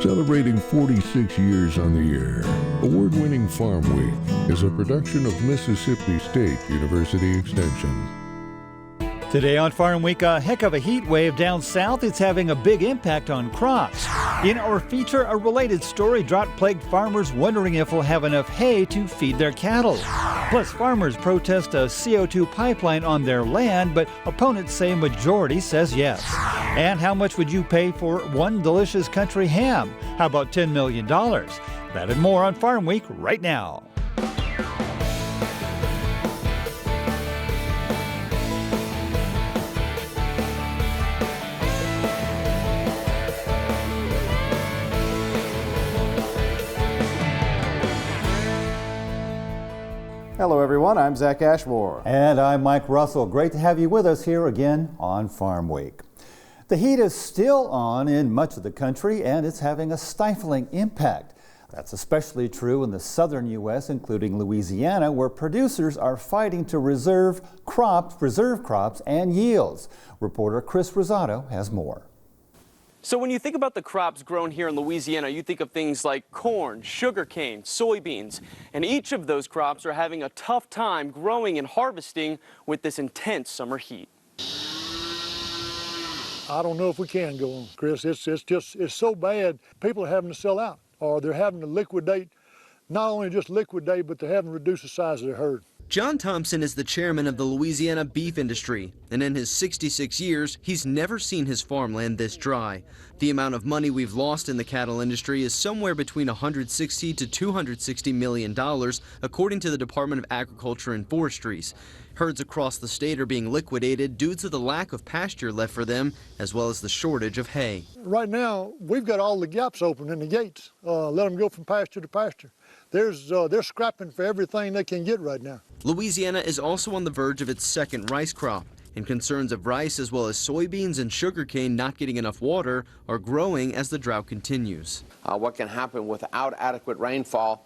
Celebrating 46 years on the air, award-winning Farmweek is a production of Mississippi State University Extension. Today on Farm Week, a heck of a heat wave down south. It's having a big impact on crops. In our feature, a related story, drought-plagued farmers wondering if we'll have enough hay to feed their cattle. Plus, farmers protest a CO2 pipeline on their land, but opponents say a majority says yes. And how much would you pay for one delicious country ham? How about $10 million? That and more on Farm Week right now. Hello everyone, I'm Zach Ashmore. And I'm Mike Russell. Great to have you with us here again on Farm Week. The heat is still on in much of the country and it's having a stifling impact. That's especially true in the southern U.S., including Louisiana, where producers are fighting to preserve crops and yields. Reporter Chris Rosado has more. So when you think about the crops grown here in Louisiana, you think of things like corn, sugarcane, soybeans, and each of those crops are having a tough time growing and harvesting with this intense summer heat. I don't know if we can go on, Chris. It's so bad, people are having to sell out, or they're having to liquidate, not only just liquidate, but they're having to reduce the size of their herd. John Thompson is the chairman of the Louisiana beef industry, and in his 66 years, he's never seen his farmland this dry. The amount of money we've lost in the cattle industry is somewhere between $160 to $260 million, according to the Department of Agriculture and Forestries. Herds across the state are being liquidated due to the lack of pasture left for them, as well as the shortage of hay. Right now, we've got all the gaps open in the gates. Let them go from pasture to pasture. They're scrapping for everything they can get right now. Louisiana is also on the verge of its second rice crop, and concerns of rice as well as soybeans and sugarcane not getting enough water are growing as the drought continues. What can happen without adequate rainfall,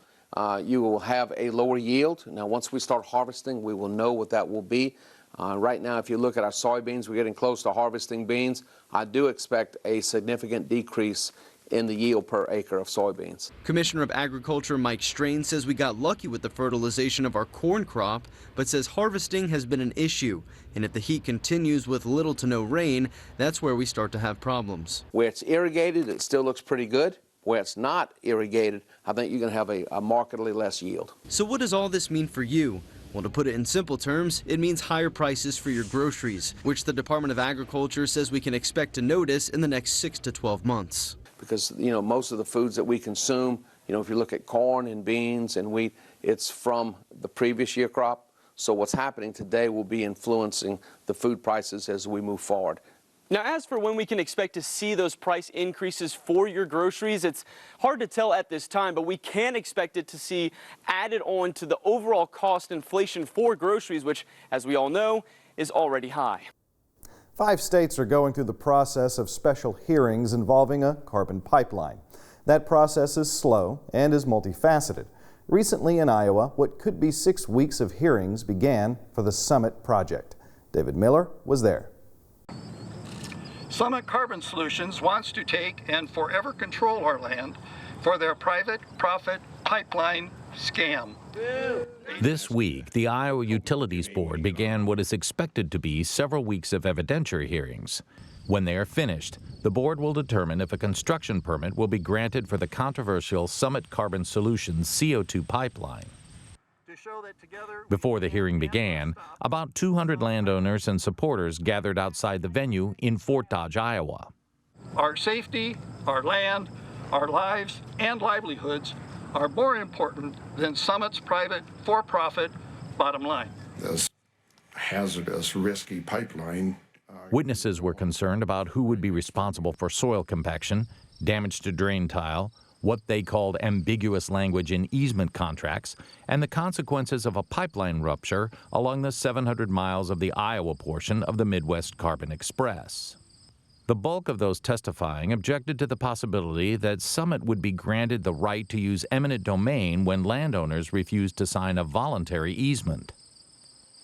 you will have a lower yield. Now, once we start harvesting, we will know what that will be. Right now, if you look at our soybeans, we're getting close to harvesting beans. I do expect a significant decrease in the yield per acre of soybeans. Commissioner of Agriculture Mike Strain says we got lucky with the fertilization of our corn crop, but says harvesting has been an issue. And if the heat continues with little to no rain, that's where we start to have problems. Where it's irrigated, it still looks pretty good. Where it's not irrigated, I think you're going to have a markedly less yield. So what does all this mean for you? Well, to put it in simple terms, it means higher prices for your groceries, which the Department of Agriculture says we can expect to notice in the next 6 to 12 months. Because, most of the foods that we consume, if you look at corn and beans and wheat, it's from the previous year crop. So what's happening today will be influencing the food prices as we move forward. Now, as for when we can expect to see those price increases for your groceries, it's hard to tell at this time, but we can expect it to see added on to the overall cost inflation for groceries, which, as we all know, is already high. 5 states are going through the process of special hearings involving a carbon pipeline. That process is slow and is multifaceted. Recently in Iowa, what could be 6 weeks of hearings began for the Summit project. David Miller was there. Summit Carbon Solutions wants to take and forever control our land for their private profit pipeline scam. This week, the Iowa Utilities Board began what is expected to be several weeks of evidentiary hearings. When they are finished, the board will determine if a construction permit will be granted for the controversial Summit Carbon Solutions CO2 pipeline. Before the hearing began, about 200 landowners and supporters gathered outside the venue in Fort Dodge, Iowa. Our safety, our land, our lives, and livelihoods are more important than Summit's private, for-profit bottom line. This hazardous, risky pipeline. Witnesses were concerned about who would be responsible for soil compaction, damage to drain tile, what they called ambiguous language in easement contracts, and the consequences of a pipeline rupture along the 700 miles of the Iowa portion of the Midwest Carbon Express. The bulk of those testifying objected to the possibility that Summit would be granted the right to use eminent domain when landowners refused to sign a voluntary easement.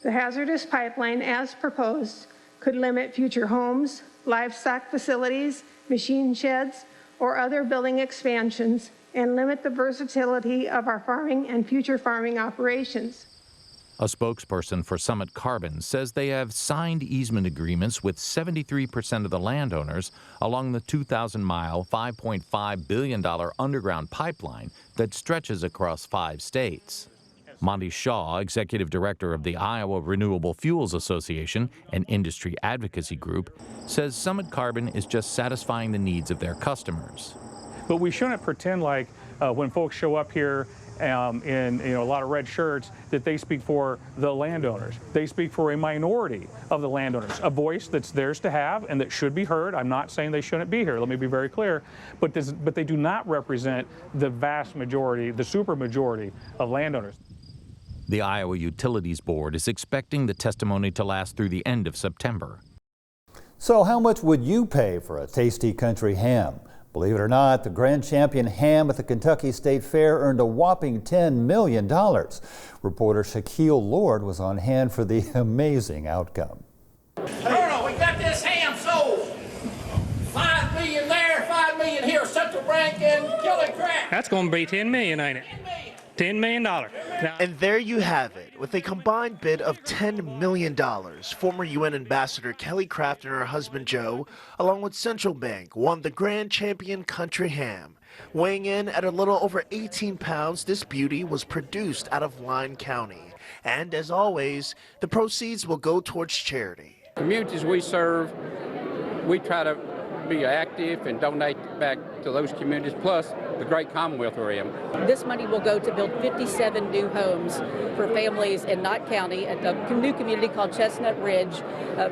The hazardous pipeline, as proposed, could limit future homes, livestock facilities, machine sheds, or other building expansions and limit the versatility of our farming and future farming operations. A spokesperson for Summit Carbon says they have signed easement agreements with 73% of the landowners along the 2,000-mile, $5.5 billion underground pipeline that stretches across 5 states. Monty Shaw, executive director of the Iowa Renewable Fuels Association, an industry advocacy group, says Summit Carbon is just satisfying the needs of their customers. But we shouldn't pretend like when folks show up here in a lot of red shirts that they speak for the landowners. They speak for a minority of the landowners, a voice that's theirs to have and that should be heard. I'm not saying they shouldn't be here, let me be very clear, but they do not represent the vast majority, the supermajority of landowners. The Iowa Utilities Board is expecting the testimony to last through the end of September. So how much would you pay for a tasty country ham? Believe it or not, the grand champion ham at the Kentucky State Fair earned a whopping $10 million. Reporter Shaquille Lord was on hand for the amazing outcome. Colonel, we got this ham sold. $5 million there, $5 million here, Central Rank and Killing-Crab. That's going to be $10 million, ain't it? $10 million. And there you have it. With a combined bid of $10 million, former UN Ambassador Kelly Craft and her husband Joe, along with Central Bank, won the grand champion country ham. Weighing in at a little over 18 pounds, this beauty was produced out of Lyon County. And as always, the proceeds will go towards charity. Communities we serve, we try to be active and donate back to those communities, plus the great Commonwealth we're in. This money will go to build 57 new homes for families in Knott County at a new community called Chestnut Ridge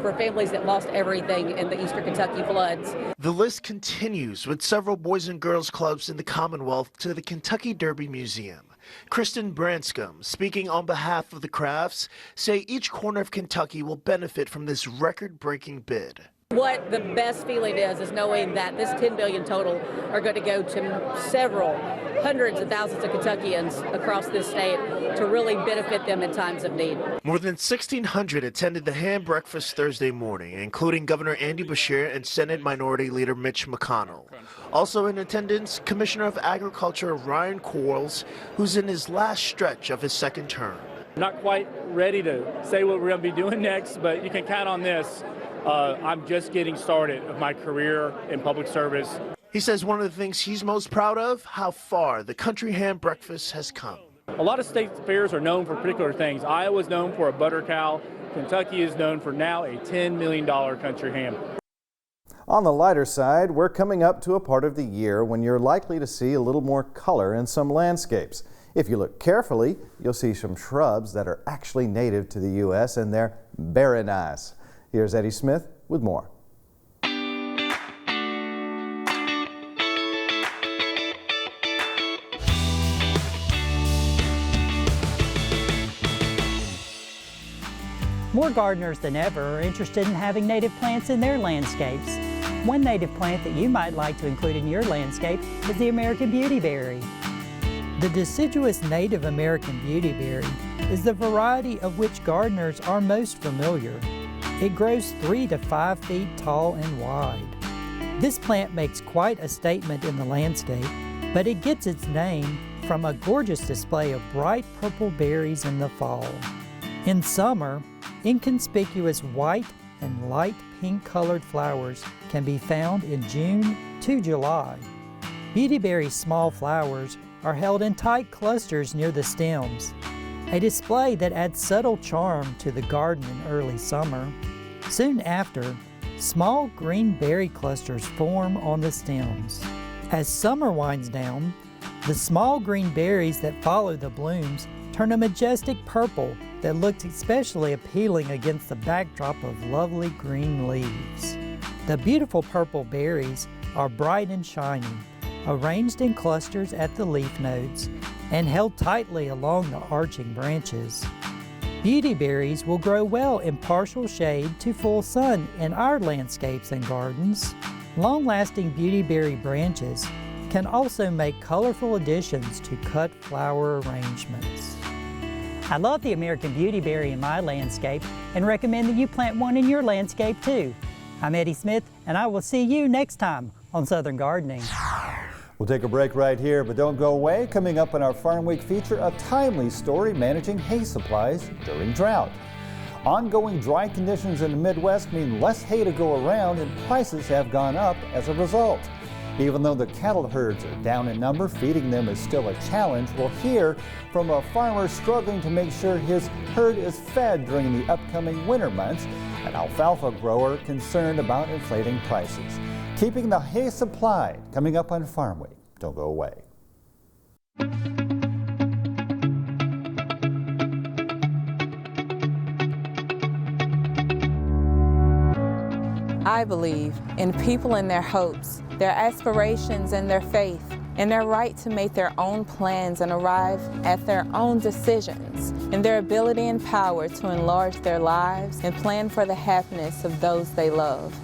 for families that lost everything in the Eastern Kentucky floods. The list continues with several boys and girls clubs in the Commonwealth to the Kentucky Derby Museum. Kristen Branscombe, speaking on behalf of the Crafts, say each corner of Kentucky will benefit from this record-breaking bid. What the best feeling is knowing that this $10 billion total are going to go to several hundreds of thousands of Kentuckians across this state to really benefit them in times of need. More than 1,600 attended the ham breakfast Thursday morning, including Governor Andy Beshear and Senate Minority Leader Mitch McConnell. Also in attendance, Commissioner of Agriculture Ryan Quarles, who's in his last stretch of his second term. Not quite ready to say what we're going to be doing next, but you can count on this. I'm just getting started of my career in public service. He says one of the things he's most proud of, how far the country ham breakfast has come. A lot of state fairs are known for particular things. Iowa's known for a butter cow. Kentucky is known for now a $10 million country ham. On the lighter side, we're coming up to a part of the year when you're likely to see a little more color in some landscapes. If you look carefully, you'll see some shrubs that are actually native to the U.S. and they're very nice. Here's Eddie Smith with more. More gardeners than ever are interested in having native plants in their landscapes. One native plant that you might like to include in your landscape is the American Beautyberry. The deciduous native American Beautyberry is the variety of which gardeners are most familiar. It grows 3 to 5 feet tall and wide. This plant makes quite a statement in the landscape, but it gets its name from a gorgeous display of bright purple berries in the fall. In summer, inconspicuous white and light pink colored flowers can be found in June to July. Beautyberry's small flowers are held in tight clusters near the stems, a display that adds subtle charm to the garden in early summer. Soon after, small green berry clusters form on the stems. As summer winds down, the small green berries that follow the blooms turn a majestic purple that looks especially appealing against the backdrop of lovely green leaves. The beautiful purple berries are bright and shiny, arranged in clusters at the leaf nodes and held tightly along the arching branches. Beautyberries will grow well in partial shade to full sun in our landscapes and gardens. Long-lasting beautyberry branches can also make colorful additions to cut flower arrangements. I love the American Beautyberry in my landscape and recommend that you plant one in your landscape too. I'm Eddie Smith, and I will see you next time on Southern Gardening. We'll take a break right here, but don't go away. Coming up in our Farm Week feature, a timely story managing hay supplies during drought. Ongoing dry conditions in the Midwest mean less hay to go around, and prices have gone up as a result. Even though the cattle herds are down in number, feeding them is still a challenge. We'll hear from a farmer struggling to make sure his herd is fed during the upcoming winter months, an alfalfa grower concerned about inflating prices. Keeping the hay supplied, coming up on Farm Week. Don't go away. I believe in people and their hopes, their aspirations and their faith, and their right to make their own plans and arrive at their own decisions, and their ability and power to enlarge their lives and plan for the happiness of those they love.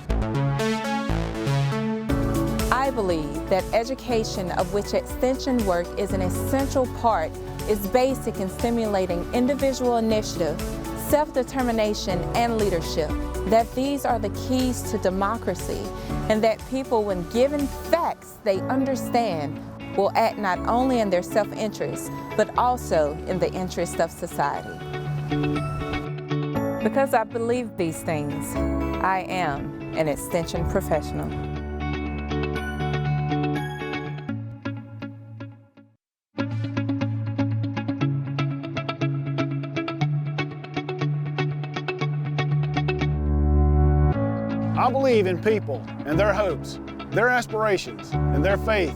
I believe that education, of which extension work is an essential part, is basic in stimulating individual initiative, self-determination, and leadership. That these are the keys to democracy, and that people, when given facts they understand, will act not only in their self-interest, but also in the interest of society. Because I believe these things, I am an extension professional. I believe in people and their hopes, their aspirations, and their faith.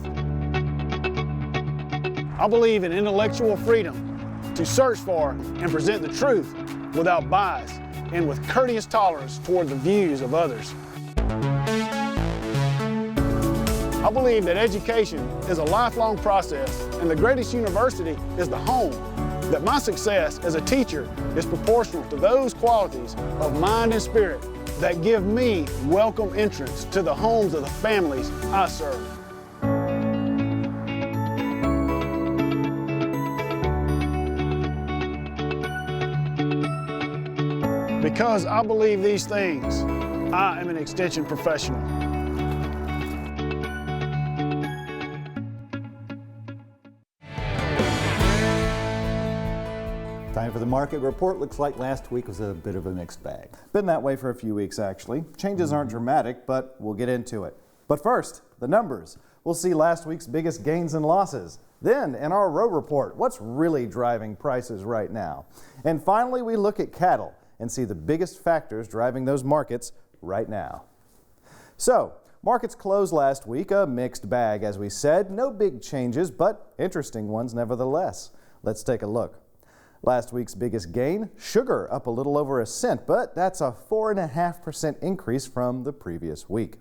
I believe in intellectual freedom to search for and present the truth without bias and with courteous tolerance toward the views of others. I believe that education is a lifelong process, and the greatest university is the home. That my success as a teacher is proportional to those qualities of mind and spirit that give me welcome entrance to the homes of the families I serve. Because I believe these things, I am an extension professional. Time for the market report. Looks like last week was a bit of a mixed bag. Been that way for a few weeks, actually. Changes aren't dramatic, but we'll get into it. But first, the numbers. We'll see last week's biggest gains and losses. Then, in our row report, what's really driving prices right now? And finally, we look at cattle and see the biggest factors driving those markets right now. So, markets closed last week, a mixed bag, as we said. No big changes, but interesting ones nevertheless. Let's take a look. Last week's biggest gain, sugar up a little over a cent, but that's a 4.5% increase from the previous week.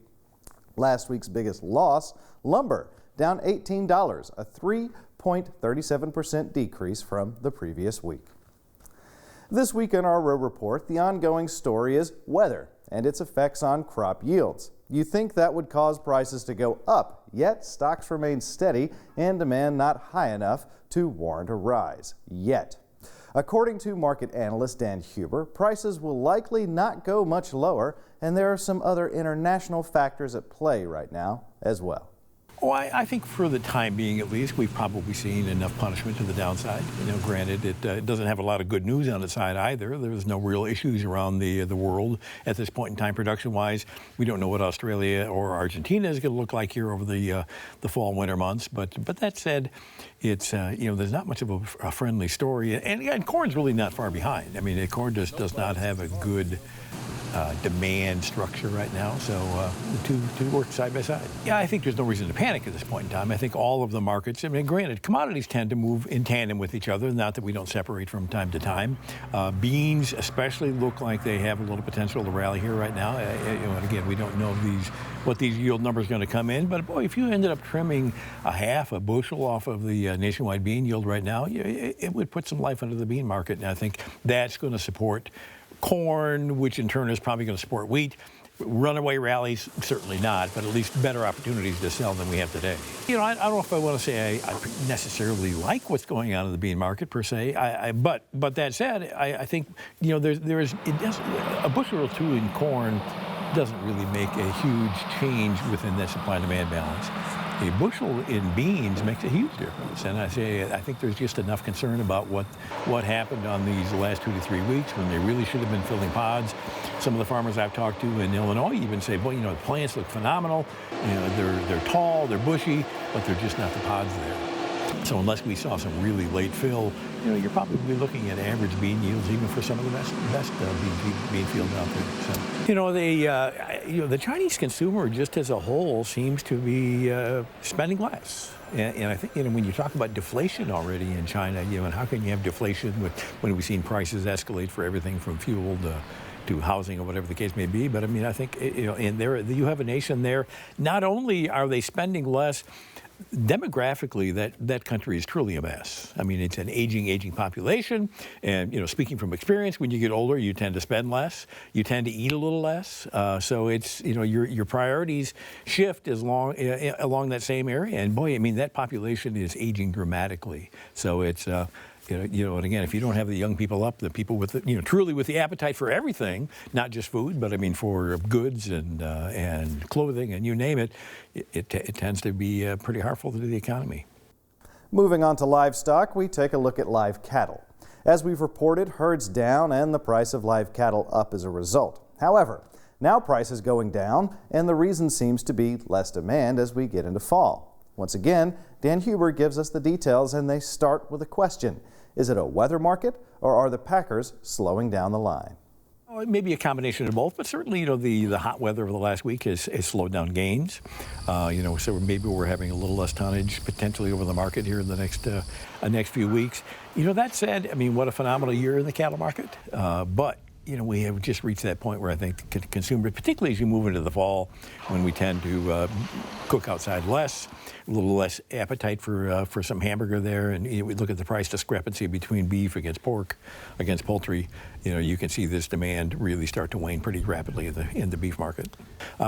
Last week's biggest loss, lumber, down $18, a 3.37% decrease from the previous week. This week in our row report, the ongoing story is weather and its effects on crop yields. You think that would cause prices to go up, yet stocks remain steady and demand not high enough to warrant a rise, yet. According to market analyst Dan Huber, prices will likely not go much lower, and there are some other international factors at play right now as well. Oh, I think for the time being, at least, we've probably seen enough punishment to the downside. You know, granted, it doesn't have a lot of good news on its side either. There's no real issues around the world at this point in time, production-wise. We don't know what Australia or Argentina is going to look like here over the fall, winter months. But that said, it's there's not much of a friendly story, and corn's really not far behind. I mean, corn just does not have a good demand structure right now, so the two work side by side. Yeah, I think there's no reason to panic at this point in time. I think all of the markets, I mean, granted, commodities tend to move in tandem with each other, not that we don't separate from time to time. Beans especially look like they have a little potential to rally here right now. And again, we don't know what these yield numbers are going to come in, but boy, if you ended up trimming a bushel off of the nationwide bean yield right now, it would put some life into the bean market, and I think that's going to support corn, which in turn is probably going to support wheat. Runaway rallies, certainly not, but at least better opportunities to sell than we have today. You know, I don't know if I want to say I necessarily like what's going on in the bean market per se. But that said, I think a bushel or two in corn doesn't really make a huge change within that supply and demand balance. A bushel in beans makes a huge difference, and I think there's just enough concern about what happened on these last 2 to 3 weeks when they really should have been filling pods. Some of the farmers I've talked to in Illinois even say, boy, the plants look phenomenal. They're tall, they're bushy, but they're just not the pods there. So unless we saw some really late fill, you're probably looking at average bean yields even for some of the best bean fields out there. So, the Chinese consumer just as a whole seems to be spending less. And I think, when you talk about deflation already in China, and how can you have deflation when we've seen prices escalate for everything from fuel to housing or whatever the case may be. But I think, and you have a nation there, not only are they spending less, demographically, that country is truly a mess. It's an aging population, and speaking from experience, when you get older, you tend to spend less, you tend to eat a little less. So it's your priorities shift along that same area, and boy, that population is aging dramatically. So it's and again, if you don't have the young people up, the people with truly with the appetite for everything, not just food, but for goods and clothing and you name it, it tends to be pretty harmful to the economy. Moving on to livestock, we take a look at live cattle. As we've reported, herds down and the price of live cattle up as a result. However, now prices going down, and the reason seems to be less demand as we get into fall. Once again, Dan Huber gives us the details, and they start with a question. Is it a weather market, or are the packers slowing down the line? It may be a combination of both, but certainly, the hot weather of the last week has slowed down gains. So maybe we're having a little less tonnage potentially over the market here in the next few weeks. That said, what a phenomenal year in the cattle market. But we have just reached that point where I think the consumer, particularly as you move into the fall, when we tend to cook outside less, a little less appetite for some hamburger there, and we look at the price discrepancy between beef against pork, against poultry. You can see this demand really start to wane pretty rapidly in the beef market.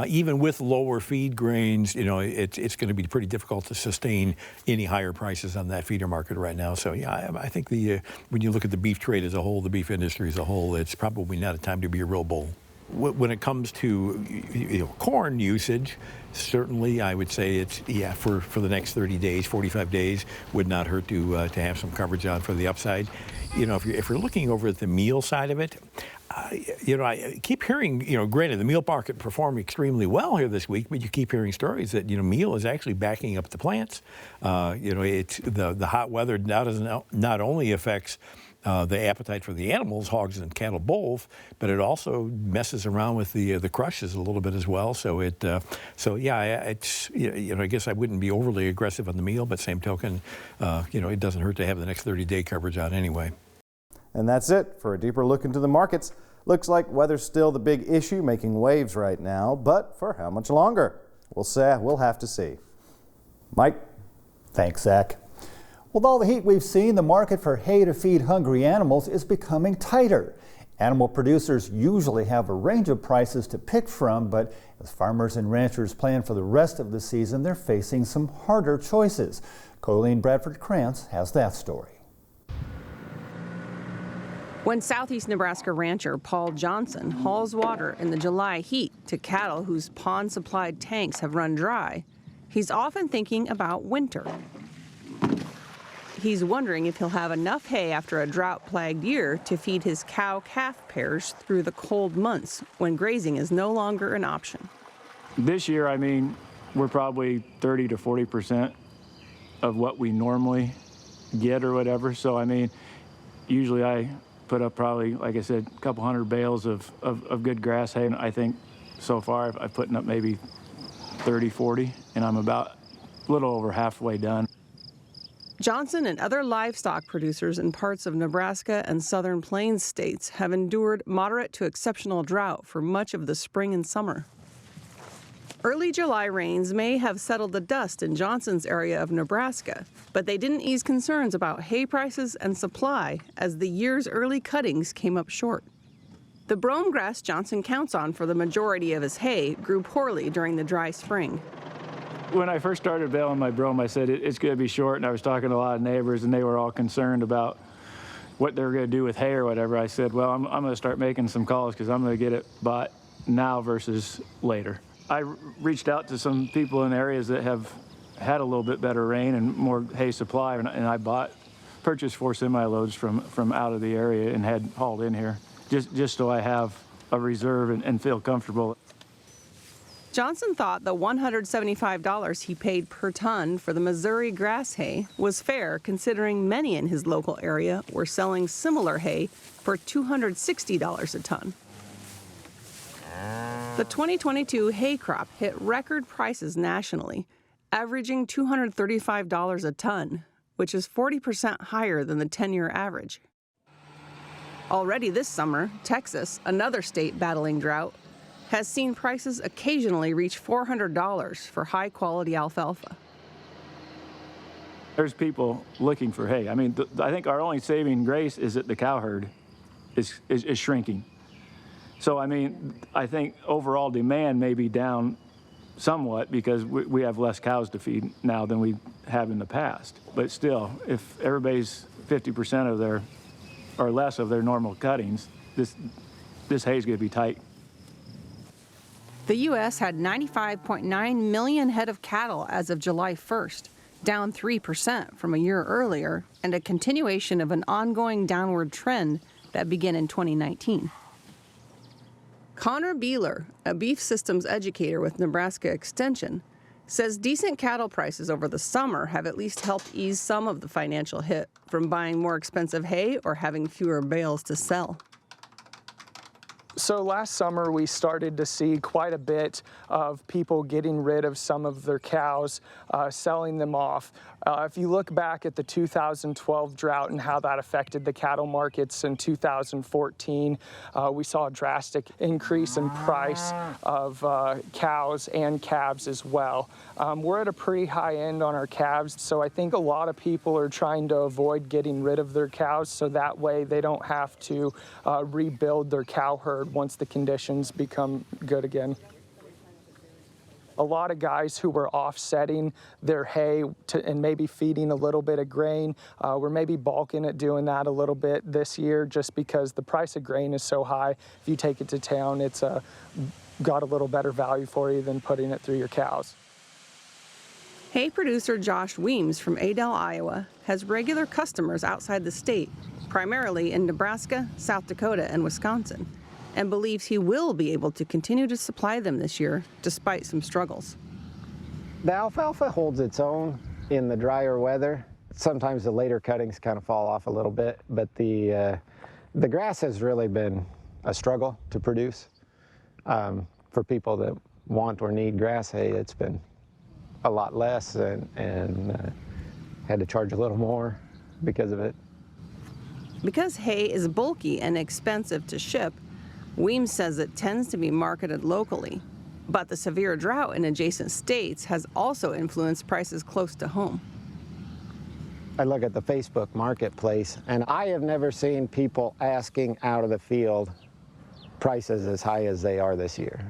Even with lower feed grains, it's going to be pretty difficult to sustain any higher prices on that feeder market right now. So yeah, I think when you look at the beef trade as a whole, the beef industry as a whole, it's probably not a time to be a real bull. When it comes to corn usage, certainly I would say it's for the next 30 days, 45 days would not hurt to have some coverage on for the upside. If you're looking over at the meal side of it, I keep hearing, granted the meal market performed extremely well here this week, but you keep hearing stories that meal is actually backing up the plants. It's the hot weather not only affects the appetite for the animals, hogs and cattle both, but it also messes around with the crushes a little bit as well. So I guess I wouldn't be overly aggressive on the meal, but same token, it doesn't hurt to have the next 30-day coverage on anyway. And that's it for a deeper look into the markets. Looks like weather's still the big issue making waves right now, but for how much longer? We'll have to see. Mike? Thanks, Zach. With all the heat we've seen, the market for hay to feed hungry animals is becoming tighter. Animal producers usually have a range of prices to pick from, but as farmers and ranchers plan for the rest of the season, they're facing some harder choices. Colleen Bradford-Krantz has that story. When Southeast Nebraska rancher Paul Johnson hauls water in the July heat to cattle whose pond-supplied tanks have run dry, he's often thinking about winter. He's wondering if he'll have enough hay after a drought-plagued year to feed his cow-calf pairs through the cold months when grazing is no longer an option. This year, we're probably 30 to 40% of what we normally get or whatever. So, usually I put up probably, like I said, a couple hundred bales of good grass hay. And I think so far I've put up maybe 30, 40, and I'm about a little over halfway done. Johnson and other livestock producers in parts of Nebraska and southern plains states have endured moderate to exceptional drought for much of the spring and summer. Early July rains may have settled the dust in Johnson's area of Nebraska, but they didn't ease concerns about hay prices and supply as the year's early cuttings came up short. The brome grass Johnson counts on for the majority of his hay grew poorly during the dry spring. When I first started baling my brome, I said it's going to be short, and I was talking to a lot of neighbors, and they were all concerned about what they were going to do with hay or whatever. I said, well, I'm going to start making some calls because I'm going to get it bought now versus later. I reached out to some people in areas that have had a little bit better rain and more hay supply, and I purchased 4 semi-loads from out of the area and had hauled in here, just so I have a reserve and feel comfortable. Johnson thought the $175 he paid per ton for the Missouri grass hay was fair, considering many in his local area were selling similar hay for $260 a ton. The 2022 hay crop hit record prices nationally, averaging $235 a ton, which is 40% higher than the 10-year average. Already this summer, Texas, another state battling drought, has seen prices occasionally reach $400 for high-quality alfalfa. There's people looking for hay. I mean, I think our only saving grace is that the cow herd is shrinking. So, I mean, I think overall demand may be down somewhat because we have less cows to feed now than we have in the past. But still, if everybody's 50% of their, or less of their normal cuttings, this hay is going to be tight. The U.S. had 95.9 million head of cattle as of July 1st, down 3% from a year earlier, and a continuation of an ongoing downward trend that began in 2019. Connor Beeler, a beef systems educator with Nebraska Extension, says decent cattle prices over the summer have at least helped ease some of the financial hit from buying more expensive hay or having fewer bales to sell. So last summer we started to see quite a bit of people getting rid of some of their cows, selling them off. If you look back at the 2012 drought and how that affected the cattle markets in 2014, we saw a drastic increase in price of cows and calves as well. We're at a pretty high end on our calves, so I think a lot of people are trying to avoid getting rid of their cows so that way they don't have to rebuild their cow herd once the conditions become good again. A lot of guys who were offsetting their hay and maybe feeding a little bit of grain were maybe balking at doing that a little bit this year just because the price of grain is so high. If you take it to town, it's got a little better value for you than putting it through your cows. Hay producer Josh Weems from Adel, Iowa, has regular customers outside the state, primarily in Nebraska, South Dakota, and Wisconsin, and believes he will be able to continue to supply them this year, despite some struggles. The alfalfa holds its own in the drier weather. Sometimes the later cuttings kind of fall off a little bit, but the grass has really been a struggle to produce. For people that want or need grass hay, it's been a lot less and had to charge a little more because of it. Because hay is bulky and expensive to ship, Weems says it tends to be marketed locally, but the severe drought in adjacent states has also influenced prices close to home. I look at the Facebook marketplace, and I have never seen people asking out of the field prices as high as they are this year.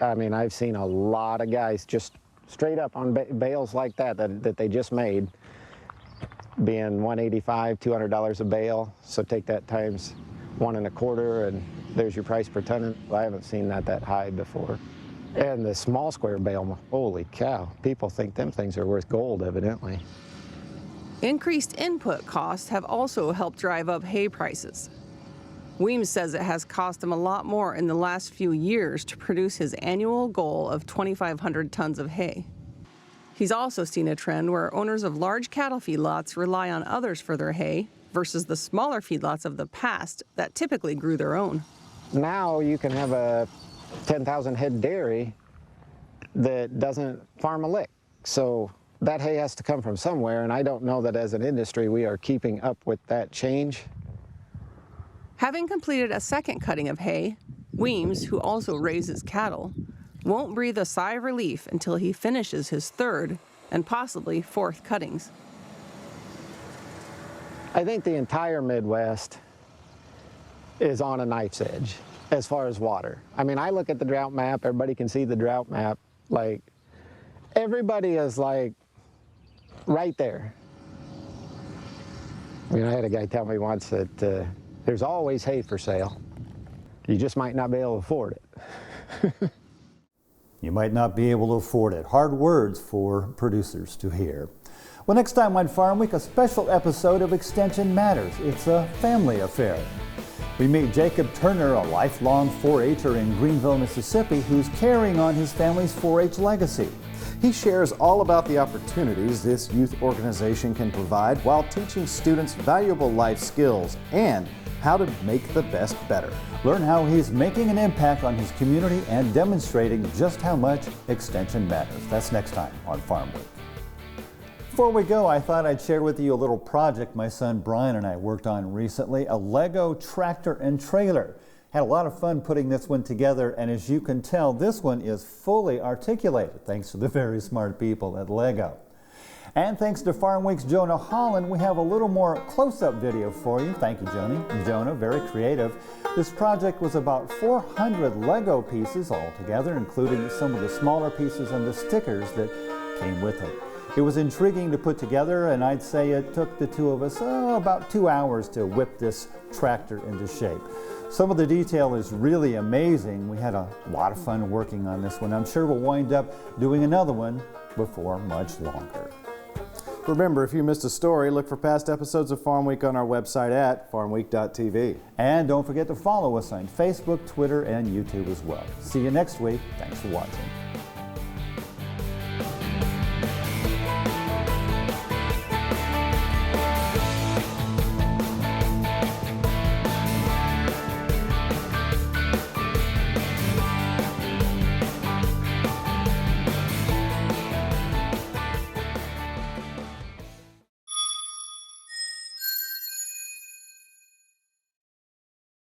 I mean, I've seen a lot of guys just straight up on bales like that they just made, being $185, $200 a bale. So take that times 1 1/4, and there's your price per ton. I haven't seen that high before. And the small square bale, holy cow, people think them things are worth gold, evidently. Increased input costs have also helped drive up hay prices. Weems says it has cost him a lot more in the last few years to produce his annual goal of 2,500 tons of hay. He's also seen a trend where owners of large cattle feedlots rely on others for their hay versus the smaller feedlots of the past that typically grew their own. Now you can have a 10,000 head dairy that doesn't farm a lick. So that hay has to come from somewhere, and I don't know that as an industry we are keeping up with that change. Having completed a second cutting of hay, Weems, who also raises cattle, won't breathe a sigh of relief until he finishes his third and possibly fourth cuttings. I think the entire Midwest is on a knife's edge as far as water. I mean, I look at the drought map, everybody can see the drought map, like everybody is like right there. I mean, I had a guy tell me once that there's always hay for sale. You just might not be able to afford it. You might not be able to afford it. Hard words for producers to hear. Well, next time on Farm Week, a special episode of Extension Matters. It's a family affair. We meet Jacob Turner, a lifelong 4-H'er in Greenville, Mississippi, who's carrying on his family's 4-H legacy. He shares all about the opportunities this youth organization can provide while teaching students valuable life skills and how to make the best better. Learn how he's making an impact on his community and demonstrating just how much Extension matters. That's next time on Farm Week. Before we go, I thought I'd share with you a little project my son Brian and I worked on recently, a Lego tractor and trailer. Had a lot of fun putting this one together, and as you can tell, this one is fully articulated thanks to the very smart people at Lego. And thanks to Farm Week's Jonah Holland, we have a little more close-up video for you. Thank you, Jonah, very creative. This project was about 400 Lego pieces all together, including some of the smaller pieces and the stickers that came with it. It was intriguing to put together, and I'd say it took the two of us about 2 hours to whip this tractor into shape. Some of the detail is really amazing. We had a lot of fun working on this one. I'm sure we'll wind up doing another one before much longer. Remember, if you missed a story, look for past episodes of Farm Week on our website at farmweek.tv. And don't forget to follow us on Facebook, Twitter, and YouTube as well. See you next week. Thanks for watching.